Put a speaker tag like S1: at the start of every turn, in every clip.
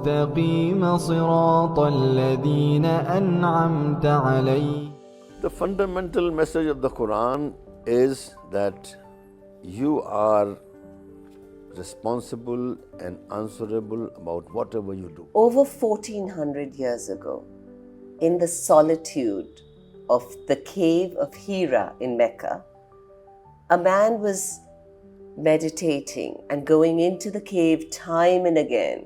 S1: مستقيم صراط الذين أنعمت عليهم.
S2: The fundamental message of the Quran is that you are responsible and answerable about whatever you do.
S3: Over 1400 years ago, in the solitude of the cave of Hira in Mecca, a man was meditating and going into the cave time and again.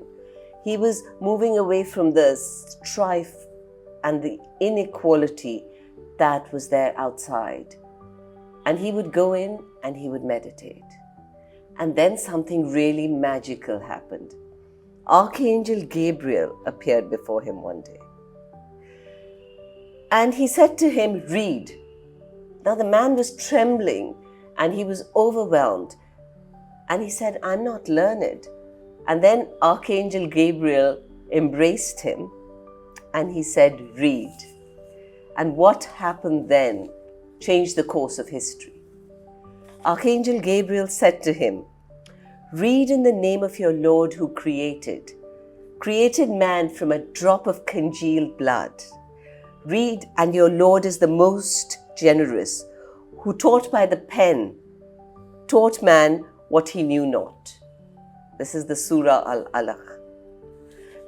S3: He was moving away from the strife and the inequality that was there outside. And he would go in and he would meditate. And then something really magical happened. Archangel Gabriel appeared before him one day. And he said to him, "Read." Now the man was trembling and he was overwhelmed. And he said, "I'm not learned." And then Archangel Gabriel embraced him and he said, "Read." And what happened then changed the course of history. Archangel Gabriel said to him, "Read in the name of your Lord who created man from a drop of congealed blood. Read, and your Lord is the most generous, who taught by the pen, taught man what he knew not." This is the Surah Al-Alaq.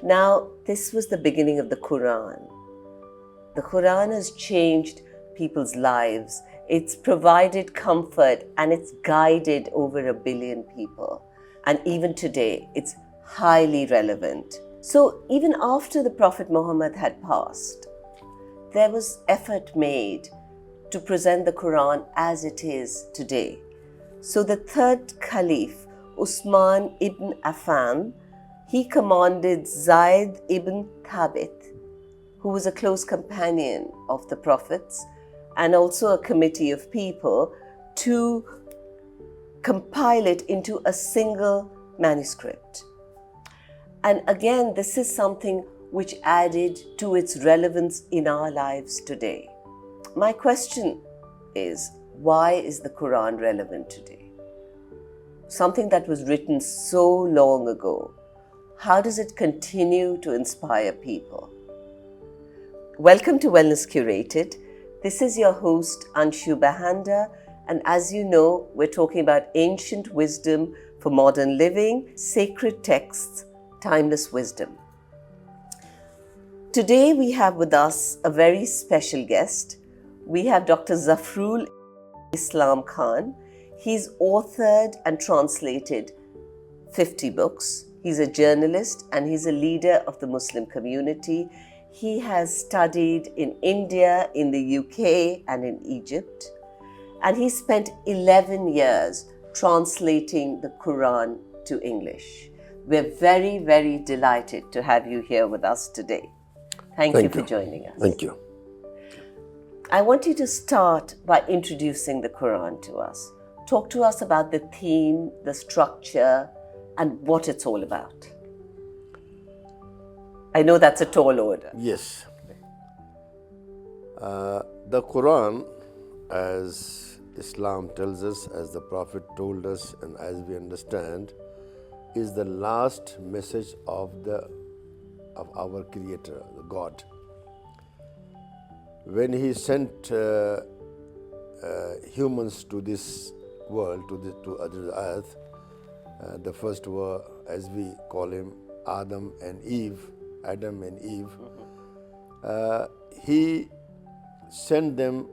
S3: Now, this was the beginning of the Quran. The Quran has changed people's lives. It's provided comfort and it's guided over 1 billion people. And even today, it's highly relevant. So even after the Prophet Muhammad had passed, there was effort made to present the Quran as it is today. So the third Caliph, Usman ibn Affan, he commanded Zayd ibn Thabit, who was a close companion of the Prophets, and also a committee of people, to compile it into a single manuscript. And again, this is something which added to its relevance in our lives today. My question is, why is the Quran relevant today? Something that was written so long ago, how does it continue to inspire people? Welcome to Wellness Curated. This is your host, Anshu Bahanda, and as you know, we're talking about ancient wisdom for modern living, sacred texts, timeless wisdom. Today we have with us a very special guest. We have Dr Zafarul Islam Khan. He's authored and translated 50 books. He's a journalist and he's a leader of the Muslim community. He has studied in India, in the UK, and in Egypt. And he spent 11 years translating the Quran to English. We're very, very delighted to have you here with us today. Thank you for joining us.
S2: Thank you.
S3: I want you to start by introducing the Quran to us. Talk to us about the theme, the structure, and what it's all about. I know that's a tall order.
S2: Yes. The Quran, as Islam tells us, as the Prophet told us, and as we understand, is the last message of our Creator, the God. When He sent humans to this world, to other earth, the first were, as we call him, Adam and Eve. He sent them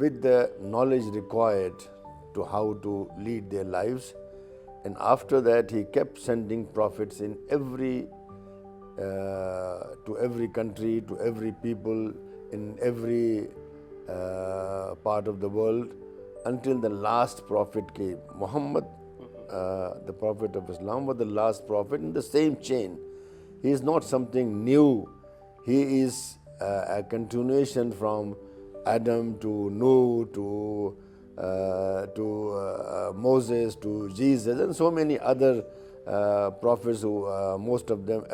S2: with the knowledge required to how to lead their lives, and after that he kept sending prophets in to every country, to every people, in every part of the world, until the last prophet came. Muhammad, the Prophet of Islam, was the last prophet in the same chain. He is not something new. He is a continuation from Adam to Noah to Moses to Jesus, and so many other prophets who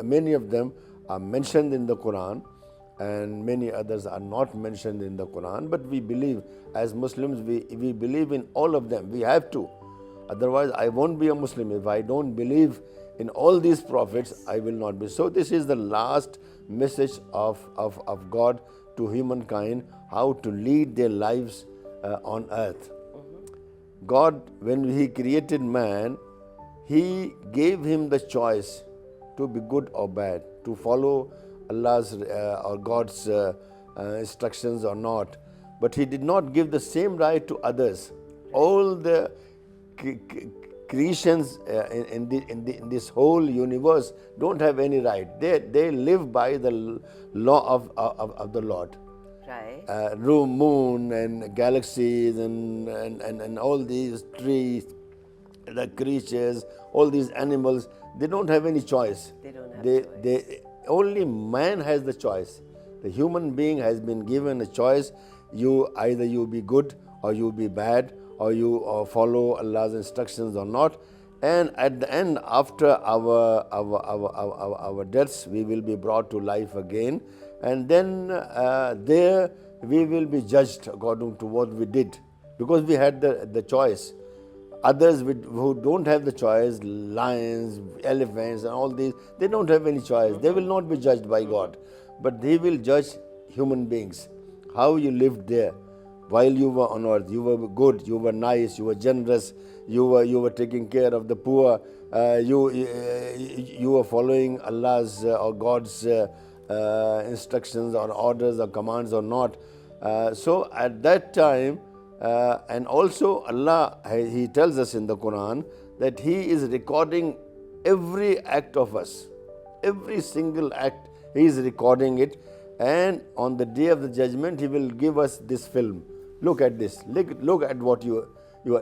S2: many of them are mentioned in the Quran, and many others are not mentioned in the Quran. But we believe, as Muslims, we believe in all of them. We have to. Otherwise, I won't be a Muslim. If I don't believe in all these prophets, I will not be. So this is the last message of God to humankind, how to lead their lives on earth. God, when He created man, He gave him the choice to be good or bad, to follow Allah's or God's instructions or not. But He did not give the same right to others. All the creations in this whole universe don't have any right. They live by the law of the Lord.
S3: Right.
S2: Moon and galaxies and all these trees, the creatures, all these animals, they don't have any choice.
S3: They don't have choice.
S2: Only man has the choice. The human being has been given a choice. Either you be good or you be bad, or you follow Allah's instructions or not. And at the end, after our deaths, we will be brought to life again. And then there we will be judged according to what we did, because we had the choice. Others who don't have the choice, lions, elephants and all these, they don't have any choice. They will not be judged by God. But He will judge human beings. How you lived there while you were on earth. You were good, you were nice, you were generous, you were taking care of the poor, you were following Allah's or God's instructions or orders or commands or not. So at that time, and also Allah, He tells us in the Quran that He is recording every act of us. Every single act, He is recording it. And on the day of the judgment, He will give us this film. Look at this. Look at what you are.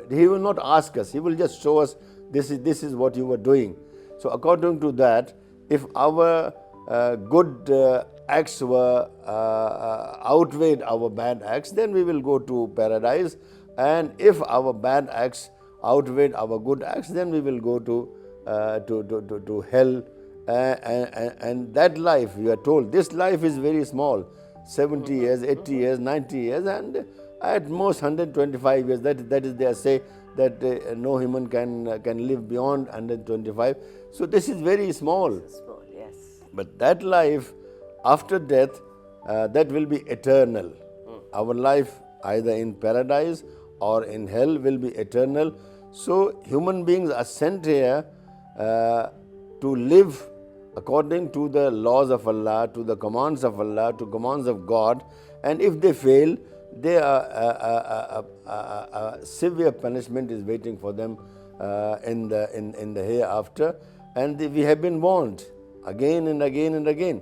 S2: He will not ask us. He will just show us this is what you were doing. So according to that, if our good acts were outweighed our bad acts, then we will go to paradise. And if our bad acts outweighed our good acts, then we will go to hell. And that life, we are told, this life is very small, 70 years, 80 years, 90 years, and at most 125 years. That is, they say that no human can live beyond 125. So this is very small.
S3: Small, yes.
S2: But that life after death, that will be eternal. Our life either in paradise or in hell will be eternal. So human beings are sent here to live according to the laws of Allah, to the commands of Allah, to commands of God. And if they fail, severe punishment is waiting for them in the hereafter. And we have been warned again and again and again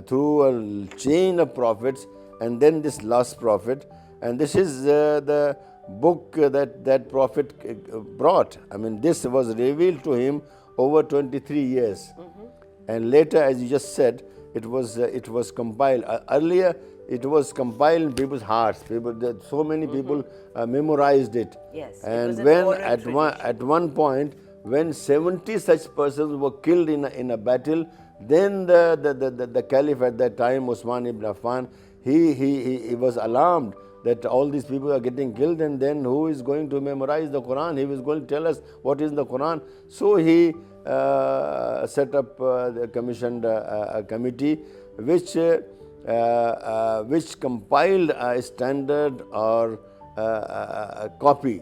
S2: through a chain of prophets, and then this last prophet. And this is the book that prophet brought. I mean, this was revealed to him over 23 years. And later, as you just said, it was compiled. Earlier, it was compiled in people's hearts. So many people memorized it.
S3: Yes,
S2: and
S3: it was
S2: when
S3: an oral
S2: at one point, when 70 such persons were killed in a battle, then the caliph at that time, Usman ibn Affan, he was alarmed that all these people are getting killed, and then who is going to memorize the Quran? He was going to tell us what is the Quran. So he set up, commissioned a committee which compiled a standard or a copy.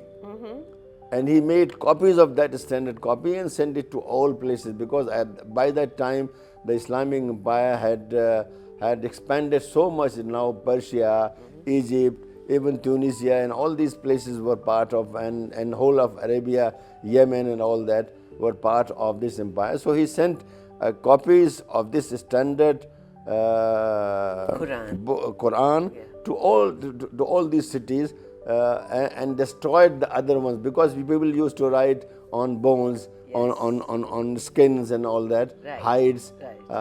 S2: And he made copies of that standard copy and sent it to all places, because by that time the Islamic Empire had expanded so much. Now Persia, Egypt, even Tunisia and all these places were part of, and whole of Arabia, Yemen and all that were part of this empire. So he sent copies of this standard Quran to all these cities and destroyed the other ones, because people used to write on bones, on skins and all that, hides.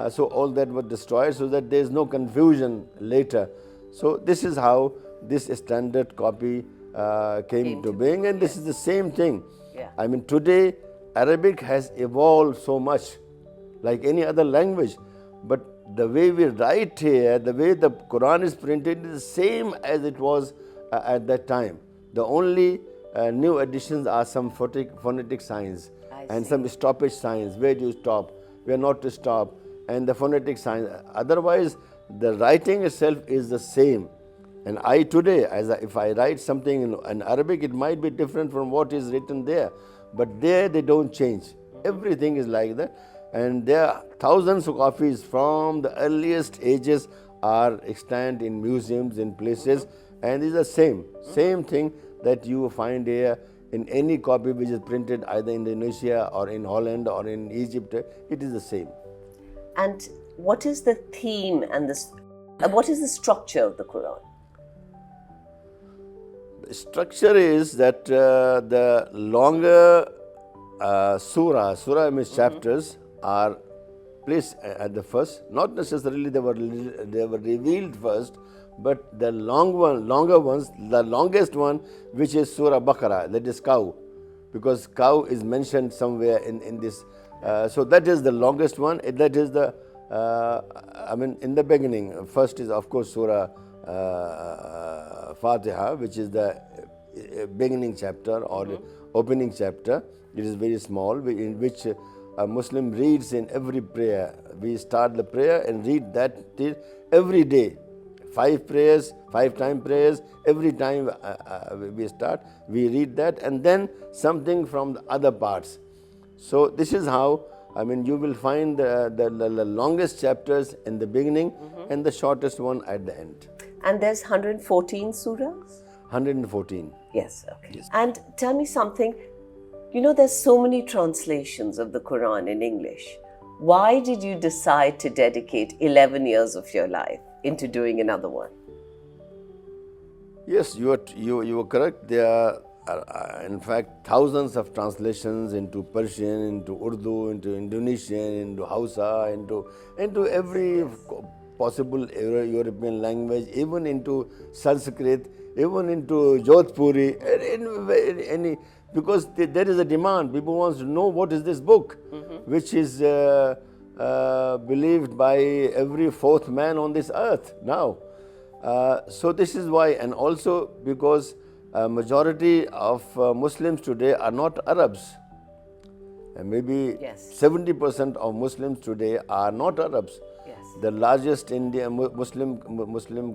S2: So all that was destroyed, so that there is no confusion later. So this is how this standard copy came to being, and this is the same thing. I mean, today Arabic has evolved so much, like any other language, but the way we write here, the way the Quran is printed is the same as it was at that time. The only new additions are some phonetic signs and some stoppage signs. Where do you stop? Where not to stop? And the phonetic signs. Otherwise, the writing itself is the same. And I today, if I write something in Arabic, it might be different from what is written there. But there they don't change. Everything is like that. And there are thousands of copies from the earliest ages are extant in museums, in places. And it's the same thing that you find here in any copy which is printed either in Indonesia or in Holland or in Egypt. It is the same.
S3: And what is the theme and what is the structure of the Quran?
S2: The structure is that the longer surah means chapters, are placed at the first. Not necessarily they were revealed first, but the longer ones, the longest one, which is Surah Baqarah, that is cow, because cow is mentioned somewhere in this. So that is the longest one. That is the, in the beginning. First is, of course, Surah Fatiha, which is the beginning chapter or opening chapter. It is very small, in which a Muslim reads in every prayer. We start the prayer and read that till every day. 5 prayers, 5-time prayers, every time we start, we read that, and then something from the other parts. So this is how, you will find the longest chapters in the beginning and the shortest one at the end.
S3: And there's 114 surahs?
S2: 114.
S3: Yes, okay. Yes. And tell me something, there's so many translations of the Quran in English. Why did you decide to dedicate 11 years of your life into doing another one?
S2: Yes, you are correct. There are, in fact, thousands of translations into Persian, into Urdu, into Indonesian, into Hausa, into every possible European language, even into Sanskrit, even into Jodhpuri, because there is a demand. People want to know what is this book, which is believed by every 4th man on this earth now. So this is why, and also because majority of Muslims today are not Arabs. And maybe 70% of Muslims today are not Arabs.
S3: Yes.
S2: The largest Indian Muslim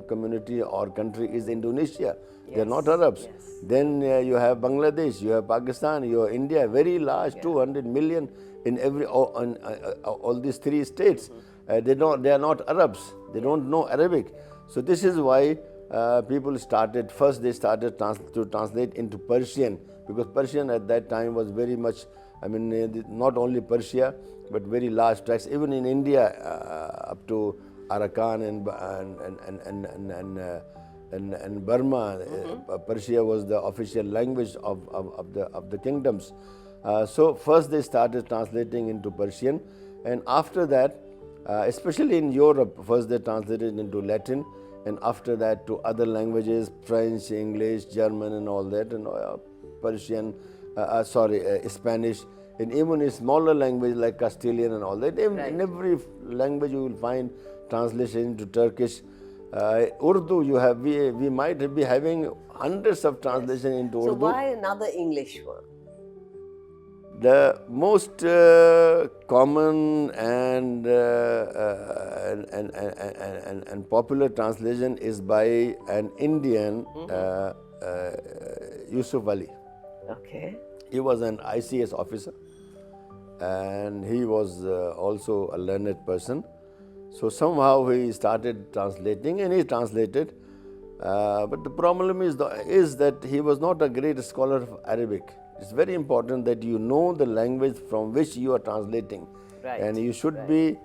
S2: community or country is Indonesia. They are not Arabs.
S3: Yes.
S2: Then you have Bangladesh, you have Pakistan, you have India, very large, 200 million in all these 3 states. They are not Arabs. They don't know Arabic. So this is why people started to translate into Persian, because Persian at that time was very much, not only Persia, but very large tracts. Even in India, up to Arakan and Burma, Persia was the official language of the kingdoms. So first they started translating into Persian, and after that, especially in Europe, first they translated into Latin, and after that to other languages, French, English, German and all that, and Persian, Spanish, and even in smaller language like Castilian and all that. In every language you will find translation into Turkish. Urdu, we might be having hundreds of translations into Urdu.
S3: So why another English one?
S2: The most common and popular translation is by an Indian, Yusuf Ali.
S3: Okay.
S2: He was an ICS officer, and he was also a learned person. So somehow he started translating, and he translated. But the problem is that he was not a great scholar of Arabic. It's very important that you know the language from which you are translating, and you should be,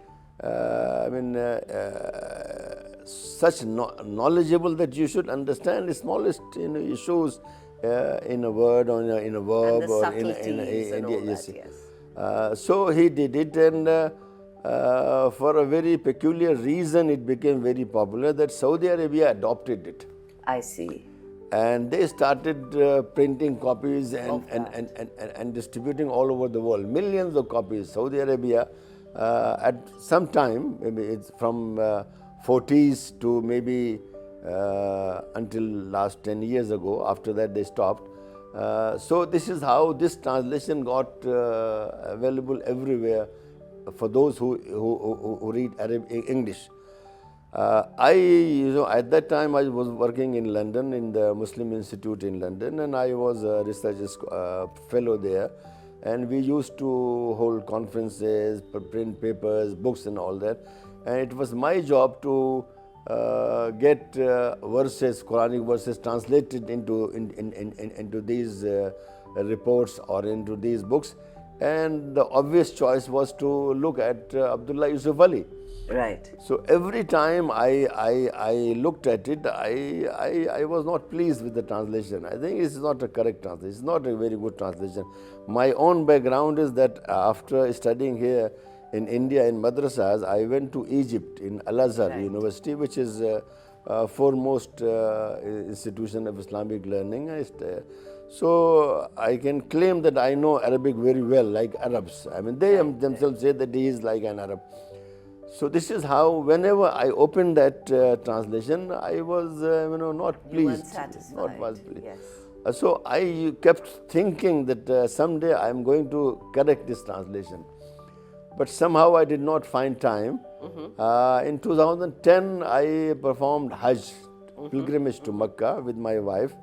S2: such knowledgeable that you should understand the smallest issues in a word or in a verb,
S3: and the
S2: or so he did it, and for a very peculiar reason, it became very popular. That Saudi Arabia adopted it.
S3: I see.
S2: And they started printing copies and distributing all over the world, millions of copies. Saudi Arabia, at some time, maybe it's from 40s to maybe until last 10 years ago. After that, they stopped. So this is how this translation got available everywhere for those who read English. At that time I was working in London in the Muslim Institute in London, and I was a research fellow there, and we used to hold conferences, print papers, books and all that, and it was my job to get verses, Quranic verses translated into these reports or into these books, and the obvious choice was to look at Abdullah Yusuf Ali.
S3: Right.
S2: So every time I looked at it, I was not pleased with the translation. I think it's not a correct translation. It's not a very good translation. My own background is that after studying here in India in madrasas, I went to Egypt in Al-Azhar University, which is foremost institution of Islamic learning. So I can claim that I know Arabic very well, like Arabs. I mean, they themselves say that he is like an Arab. So this is how, whenever I opened that translation, I was not pleased.
S3: You weren't satisfied.
S2: Not was pleased.
S3: Yes.
S2: So I kept thinking that someday I am going to correct this translation. But somehow I did not find time. In 2010, I performed Hajj, pilgrimage to Mecca with my wife.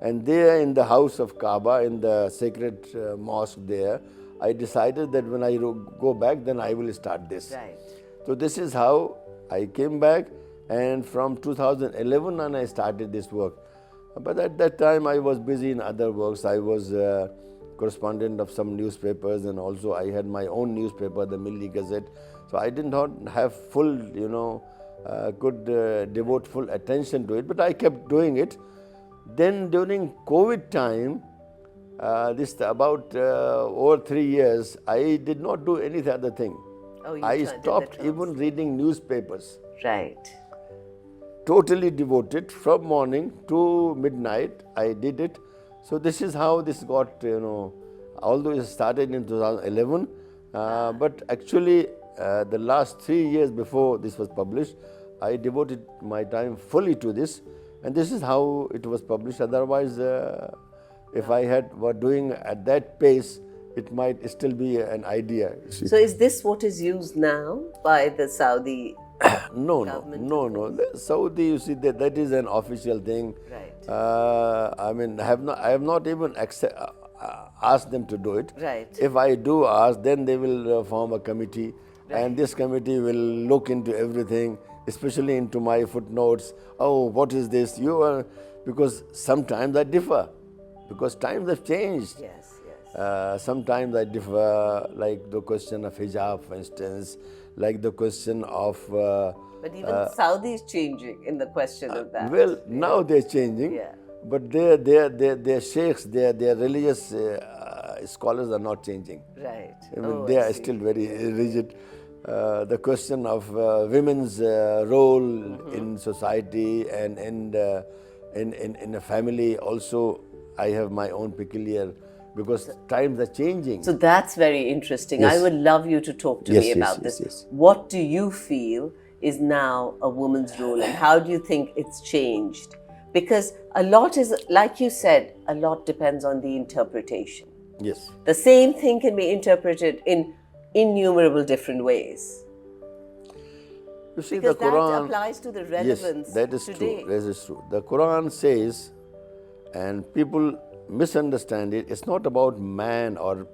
S2: And there in the house of Kaaba, in the sacred mosque there, I decided that when I go back, then I will start this.
S3: Right.
S2: So this is how I came back, and from 2011 on I started this work. But at that time I was busy in other works. I was correspondent of some newspapers, and also I had my own newspaper, the Milli Gazette. So I did not have full, could devote full attention to it, but I kept doing it. Then during COVID time, about over 3 years, I did not do any other thing.
S3: Oh, you
S2: I
S3: turned
S2: stopped
S3: in the
S2: even reading newspapers.
S3: Right.
S2: Totally devoted from morning to midnight. I did it. So this is how this got, although it started in 2011, but actually the last 3 years before this was published, I devoted my time fully to this, and this is how it was published. Otherwise, if I were doing at that pace, it might still be an idea.
S3: So is this what is used now by the Saudi government?
S2: No. The Saudi, you see, that is an official thing.
S3: Right.
S2: I mean, I have not even asked them to do it.
S3: Right.
S2: If I do ask, then they will form a committee, and this committee will look into everything, especially into my footnotes. Oh, what is this? Because sometimes I differ, because times have changed.
S3: Yes.
S2: Sometimes I differ, like the question of hijab, for instance, like the question of...
S3: But even Saudi is changing in the question of that.
S2: Well, now they're changing, but their sheikhs, their religious scholars are not changing.
S3: Right.
S2: I mean, they are still very rigid. The question of women's role in society and in a family also, I have my own peculiar, because times are changing.
S3: So that's very interesting.
S2: Yes.
S3: I would love you to talk to me about this.
S2: Yes.
S3: What do you feel is now a woman's role, and how do you think it's changed? Because a lot is, like you said, a lot depends on the interpretation.
S2: Yes.
S3: The same thing can be interpreted in innumerable different ways.
S2: You see,
S3: Because
S2: the Quran
S3: that applies to the relevance
S2: yes, that is
S3: today.
S2: true. That is true. The Quran says, and people misunderstand it, it's not about man or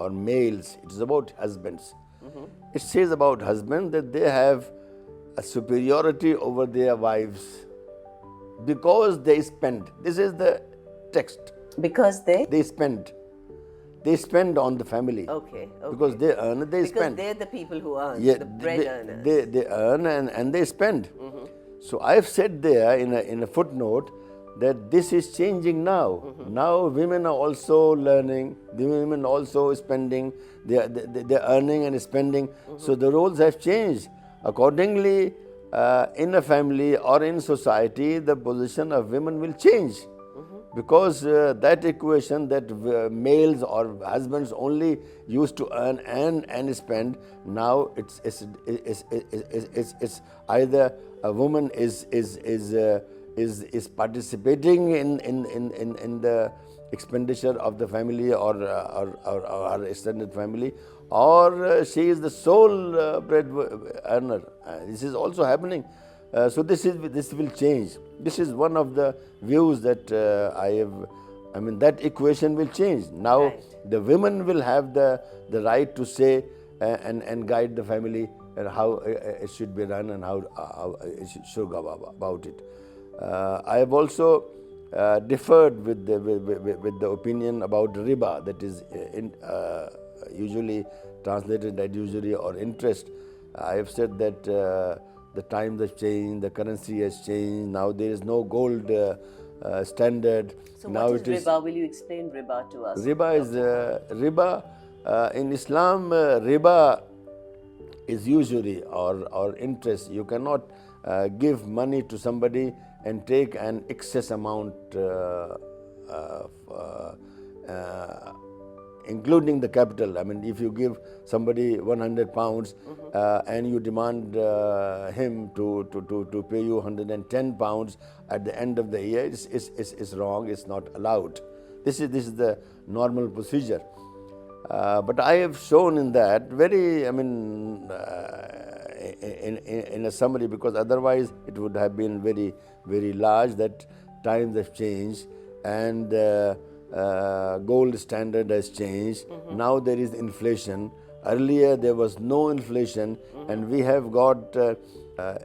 S2: males, it is about husbands. It says about husbands that they have a superiority over their wives because they spend. This is the text.
S3: Because they
S2: spend. They spend on the family.
S3: Okay.
S2: Because they earn, they spend.
S3: Because they're the people who earn,
S2: Yeah,
S3: the bread earners.
S2: They earn and they spend. So I've said there in a footnote that this is changing now. Now women are also learning, the women also spending, they're earning and spending. So the roles have changed. Accordingly, in a family or in society, the position of women will change. Because that equation that males or husbands only used to earn and spend, now it's either a woman is participating in expenditure of the family or extended family, or she is the sole bread earner. This is also happening. So this will change. This is one of the views that I have. I mean, that equation will change. Now the women will have the right to say and guide the family and how it should be run and how it should go about it. I have also differed with the opinion about riba, that is usually translated as usury or interest. I have said that the times have changed, the currency has changed. Now there is no gold standard.
S3: So
S2: now
S3: what is riba? Will you explain riba to us?
S2: Riba is riba in Islam. Riba is usury or interest. You cannot give money to somebody and take an excess amount, including the capital. I mean, if you give somebody 100 pounds and you demand him to pay you 110 pounds at the end of the year, it's wrong. It's not allowed. This is the normal procedure. But I have shown in that very, I mean, in a summary, because otherwise it would have been very, very large, that times have changed and gold standard has changed. Now there is inflation. Earlier there was no inflation, and we have got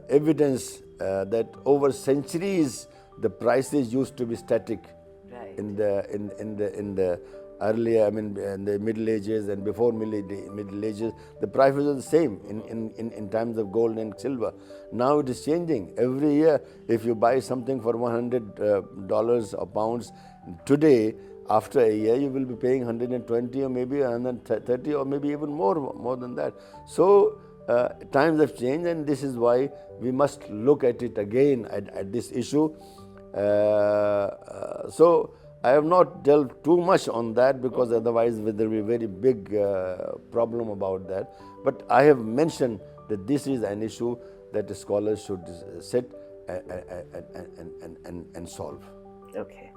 S2: evidence that over centuries the prices used to be static. In the earlier, I mean, in the Middle Ages and before Middle Ages, the prices were the same in terms of gold and silver. Now it is changing. Every year, if you buy something for $100 or pounds today, after a year you will be paying 120 or maybe 130 or maybe even more than that. So times have changed, and this is why we must look at it again at this issue. So I have not delved too much on that, because otherwise there will be a very big problem about that. But I have mentioned that this is an issue that the scholars should sit and solve.
S3: Okay.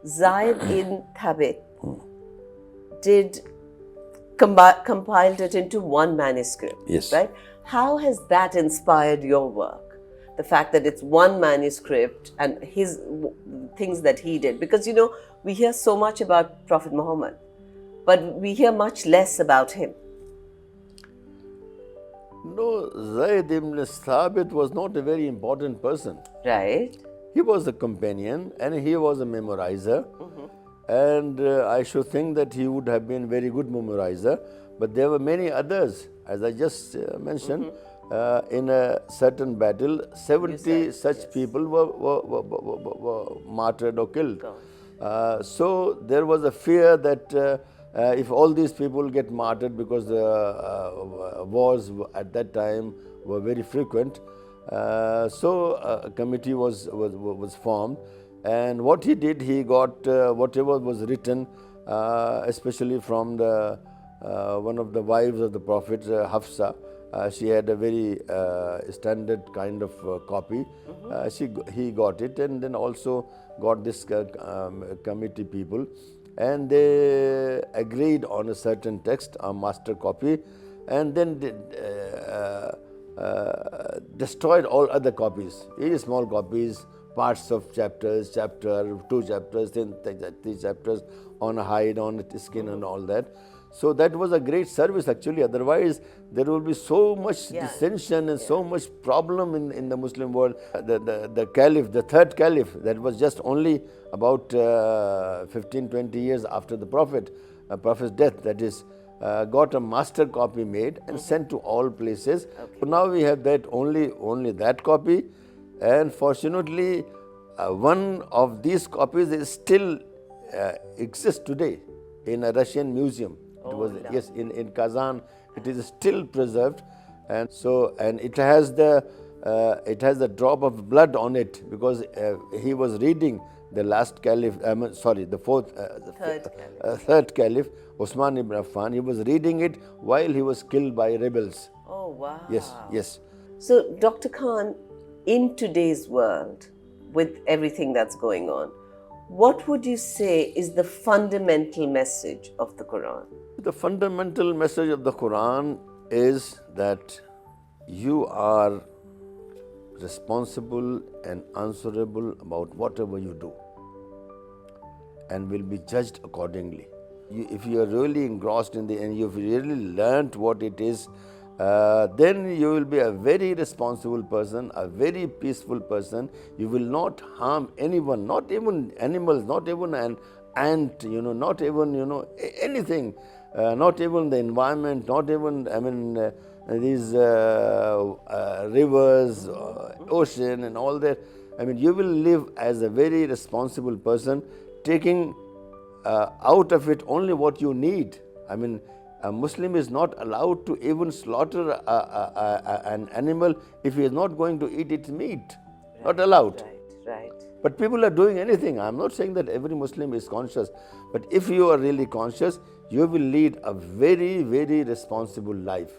S3: Zaid ibn Thabit did compiled it into one manuscript.
S2: Yes.
S3: Right? How has that inspired your work? The fact that it's one manuscript and his things that he did. Because, you know, we hear so much about Prophet Muhammad, but we hear much less about him.
S2: No, Zayd ibn Thabit was not a very important person.
S3: Right.
S2: He was a companion and he was a memorizer. And I should think that he would have been a very good memorizer. But there were many others, as I just mentioned. In a certain battle, 70 such people were martyred or killed. So there was a fear that if all these people get martyred, because the wars at that time were very frequent, so a committee was formed, and what he did, he got whatever was written, especially from the one of the wives of the Prophet, Hafsa. She had a very standard kind of copy. He got it, and then also got this committee people, and they agreed on a certain text, a master copy, and then destroyed all other copies, very small copies, parts of chapters, chapter, 2 chapters, then 3 chapters on a hide, on a skin and all that. So that was a great service actually. Otherwise, there will be so much dissension and so much problem in the Muslim world. The caliph, the third caliph, that was just only about 15-20 years after the Prophet's death, that is, got a master copy made and sent to all places. So now we have that only that copy, and fortunately, one of these copies is still exists today in a Russian museum. It was in Kazan. It is still preserved, and it has the drop of blood on it, because he was reading the last caliph. Third caliph, Osman ibn Affan. He was reading it while he was killed by rebels.
S3: Oh wow!
S2: Yes.
S3: So, Dr. Khan, in today's world, with everything that's going on, what would you say is the fundamental message of the Quran?
S2: The fundamental message of the Quran is that you are responsible and answerable about whatever you do and will be judged accordingly. If you are really engrossed in and you've really learnt what it is, then you will be a very responsible person, a very peaceful person. You will not harm anyone, not even animals, not even an ant, not even, anything, not even the environment, not even, these rivers, ocean and all that. You will live as a very responsible person, taking out of it only what you need. A Muslim is not allowed to even slaughter an animal if he is not going to eat its meat. Not allowed.
S3: Right.
S2: But people are doing anything. I'm not saying that every Muslim is conscious, but if you are really conscious, you will lead a very, very responsible life.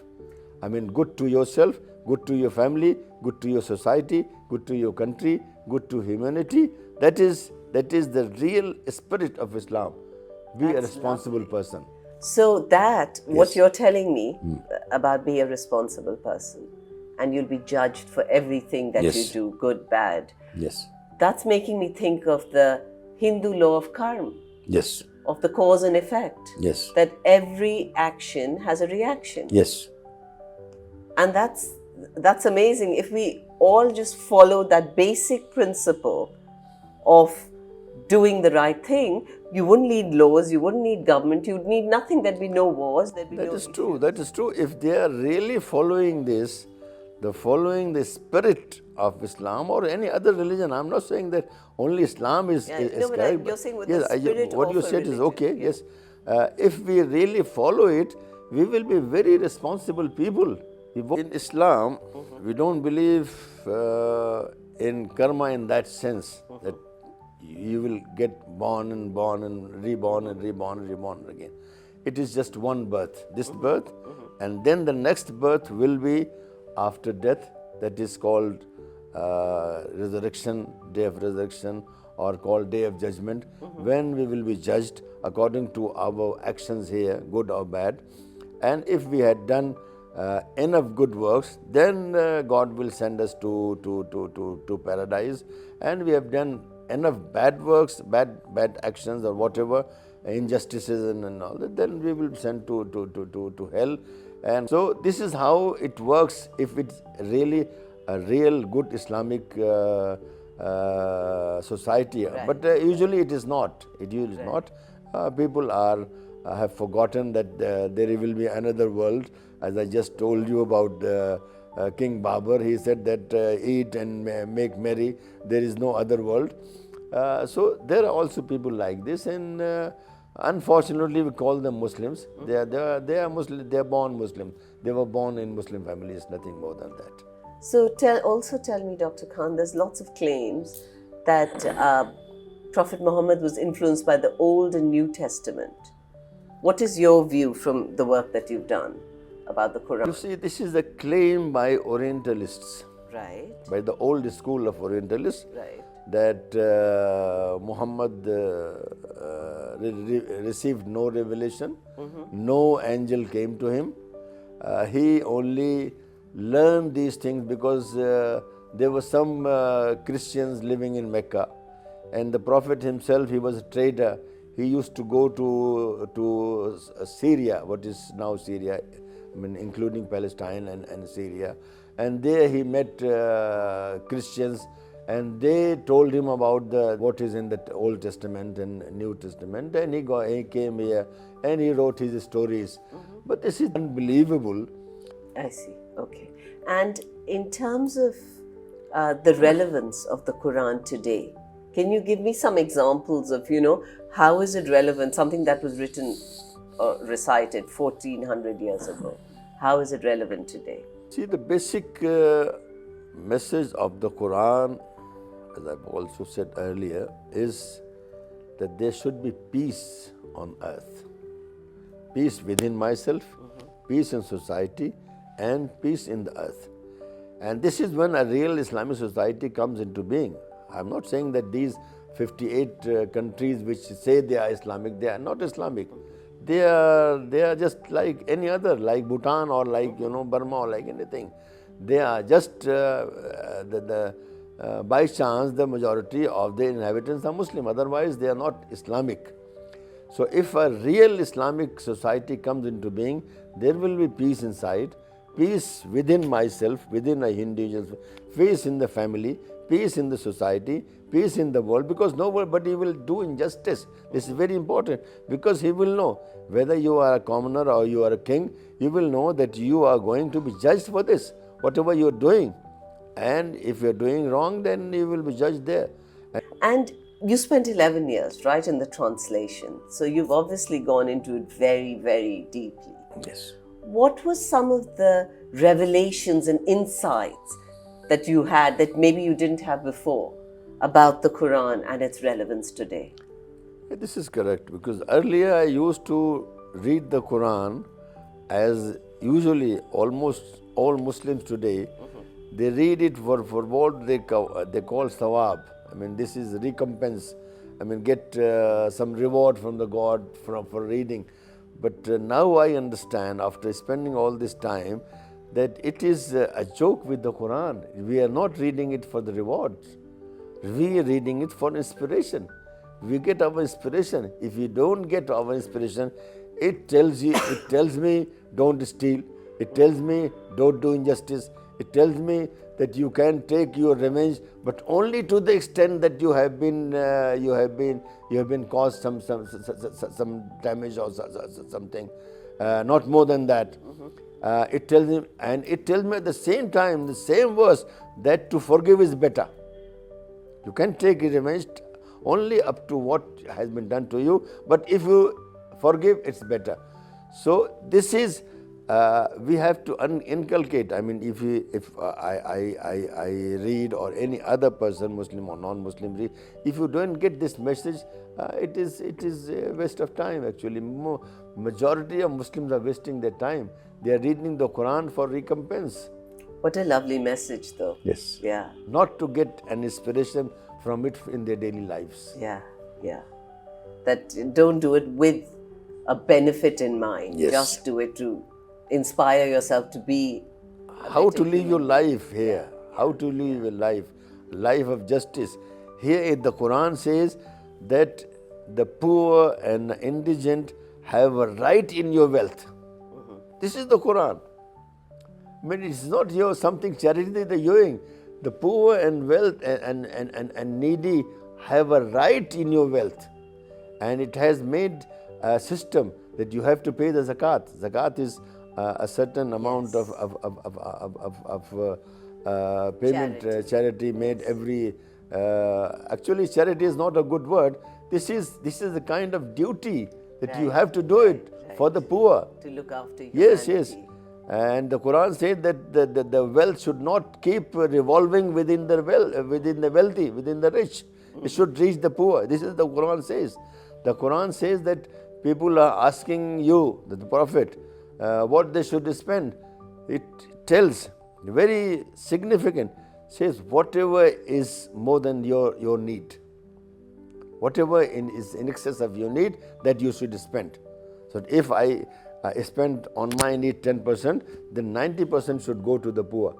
S2: Good to yourself, good to your family, good to your society, good to your country, good to humanity. That is the real spirit of Islam. Be a responsible person.
S3: So that, what
S2: Yes.
S3: you're telling me about be a responsible person, and you'll be judged for everything that you
S2: Yes.
S3: do, good, bad.
S2: Yes.
S3: That's making me think of the Hindu law of karma,
S2: Yes.
S3: of the cause and effect.
S2: Yes.
S3: That every action has a reaction.
S2: Yes.
S3: And that's amazing. If we all just follow that basic principle of doing the right thing, you wouldn't need laws, you wouldn't need government, you'd need nothing. There'd be no wars, there'd be
S2: That
S3: no
S2: is true. That is true. If they are really following this, following the spirit of Islam or any other religion, I'm not saying that only Islam is
S3: no, but
S2: correct.
S3: you're saying with
S2: yes,
S3: the spirit
S2: what
S3: of
S2: you
S3: a
S2: said is
S3: religion,
S2: okay.
S3: yeah.
S2: Yes, if we really follow it, we will be very responsible people. In Islam, we don't believe in karma in that sense that you will get born and reborn and reborn and reborn again. It is just one birth, this birth, and then the next birth will be after death. That is called resurrection, day of resurrection, or called day of judgment, when we will be judged according to our actions here, good or bad. And if we had done enough good works, then God will send us to paradise. And we have done enough bad works, bad actions or whatever, injustices and all that, then we will be sent to hell. And so this is how it works if it's really a real good Islamic society.
S3: Right.
S2: But usually it is not. It usually is not. People have forgotten that there will be another world. As I just told you about King Babur, he said that eat and make merry, there is no other world. So there are also people like this, and unfortunately we call them Muslims. They are Muslim. They are born Muslim. They were born in Muslim families, nothing more than that.
S3: So also tell me, Dr. Khan, there's lots of claims that Prophet Muhammad was influenced by the Old and New Testament. What is your view from the work that you've done about the Quran?
S2: You see, this is a claim by Orientalists,
S3: Right,
S2: by the old school of Orientalists,
S3: right.
S2: that Muhammad received no revelation, no angel came to him. He only learned these things because there were some Christians living in Mecca, and the Prophet himself, he was a trader. He used to go to Syria, what is now Syria, including Palestine and Syria, and there he met Christians, and they told him about what is in the Old Testament and New Testament, and he came here and he wrote his stories. But this is unbelievable.
S3: I see. Okay. And in terms of the relevance of the Quran today, can you give me some examples of, how is it relevant, something that was written or recited 1400 years ago? How is it relevant today?
S2: See, the basic message of the Quran, as I've also said earlier, is that there should be peace on earth. Peace within myself, peace in society, and peace in the earth. And this is when a real Islamic society comes into being. I'm not saying that these 58 countries which say they are Islamic. They are not Islamic. They are just like any other, like Bhutan or like Burma or like anything. They are just by chance the majority of the inhabitants are Muslim. Otherwise, they are not Islamic. So if a real Islamic society comes into being, there will be peace inside, peace within myself, within a individual, peace in the family, peace in the society, peace in the world, because nobody will do injustice. This is very important, because he will know whether you are a commoner or you are a king, you will know that you are going to be judged for this, whatever you are doing. And if you are doing wrong, then you will be judged there.
S3: And you spent 11 years, right, in the translation. So you've obviously gone into it very, very deeply.
S2: Yes.
S3: What were some of the revelations and insights that you had that maybe you didn't have before about the Quran and its relevance today?
S2: This is correct, because earlier I used to read the Quran as usually almost all Muslims today, they read it for what they call sawab. I mean, this is recompense. I mean, get some reward from the God for reading. But now I understand, after spending all this time, that it is a joke with the Quran. We are not reading it for the rewards. We are reading it for inspiration. We get our inspiration. If we don't get our inspiration, it tells me don't steal. It tells me don't do injustice. It tells me that you can take your revenge, but only to the extent that you have been caused some damage or something, not more than that. It tells him, and it tells me at the same time, the same verse, that to forgive is better. You can take revenge only up to what has been done to you, but if you forgive, it's better. So this is we have to inculcate. I mean, if I read, or any other person, Muslim or non-Muslim, read, if you don't get this message, it is a waste of time. Actually, majority of Muslims are wasting their time. They are reading the Quran for recompense.
S3: What a lovely message, though.
S2: Yes.
S3: Yeah.
S2: Not to get an inspiration from it in their daily lives.
S3: Yeah, yeah. That don't do it with a benefit in mind.
S2: Yes.
S3: Just do it to inspire yourself to be
S2: how to live your life here, how to live your life of justice. Here the Quran says that the poor and the indigent have a right in your wealth. This is the Quran. I mean, it's not your something charity that you're doing. The poor and wealth and needy have a right in your wealth. And it has made a system that you have to pay the zakat. Zakat is a certain amount of payment, charity made every. Actually, charity is not a good word. This is the kind of duty that you have to do it for the poor.
S3: to look after humanity.
S2: Yes. And the Quran says that the wealth should not keep revolving within the wealthy, within the rich. It should reach the poor. This is the Quran says. The Quran says that people are asking you, the Prophet, what they should spend. It tells, very significant, says whatever is more than your need, whatever is in excess of your need, that you should spend. So if I spend on my need 10%, then 90% should go to the poor,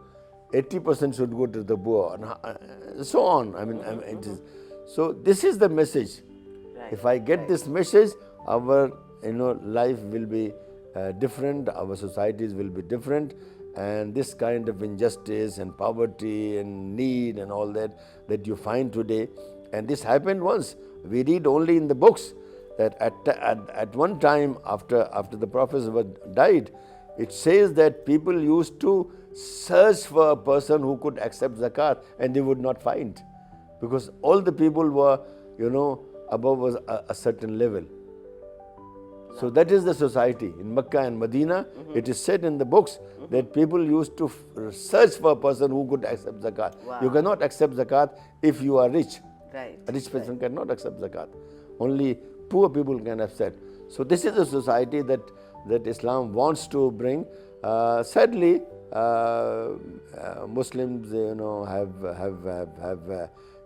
S2: 80% should go to the poor, and so on. I mean, it is. So this is the message.
S3: Right.
S2: If I get this message, our life will be different, our societies will be different, and this kind of injustice and poverty and need and all that you find today, and this happened once. We read only in the books that at one time after the Prophet died, it says that people used to search for a person who could accept zakat, and they would not find, because all the people were above a certain level. So that is the society. In Mecca and Medina, it is said in the books that people used to search for a person who could accept zakat.
S3: Wow.
S2: You cannot accept zakat if you are rich.
S3: Right.
S2: A rich person cannot accept zakat. Only poor people can accept. So this is a society that Islam wants to bring. Sadly, Muslims, have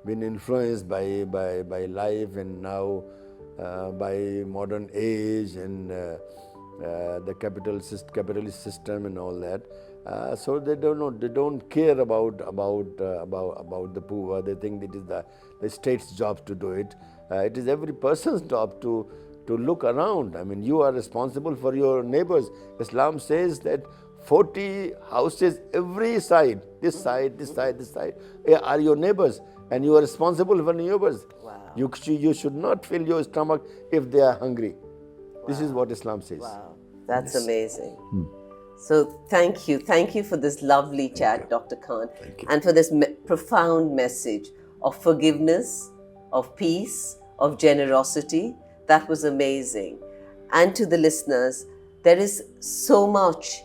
S2: been influenced by life, and now by modern age and the capitalist system and all that. So they don't care about the poor. They think it is the state's job to do it. It is every person's job to look around. I mean, you are responsible for your neighbors. Islam says that 40 houses every side, this side, this side, this side, are your neighbors, and you are responsible for neighbors.
S3: Wow.
S2: You should not fill your stomach if they are hungry.
S3: Wow.
S2: This is what Islam says.
S3: Wow, that's amazing. So thank you for this lovely chat, Dr. Khan, and for this profound message of forgiveness, of peace, of generosity. That was amazing. And to the listeners, there is so much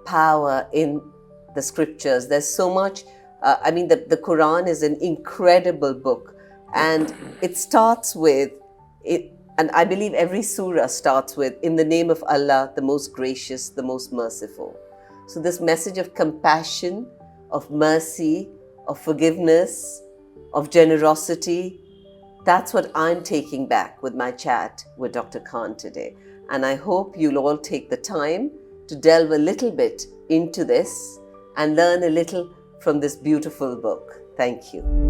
S3: power in the scriptures. There's so much, the Quran is an incredible book, and it starts with, and I believe every surah starts with, in the name of Allah, the most gracious, the most merciful. So this message of compassion, of mercy, of forgiveness, of generosity, that's what I'm taking back with my chat with Dr. Khan today. And I hope you'll all take the time to delve a little bit into this and learn a little from this beautiful book. Thank you.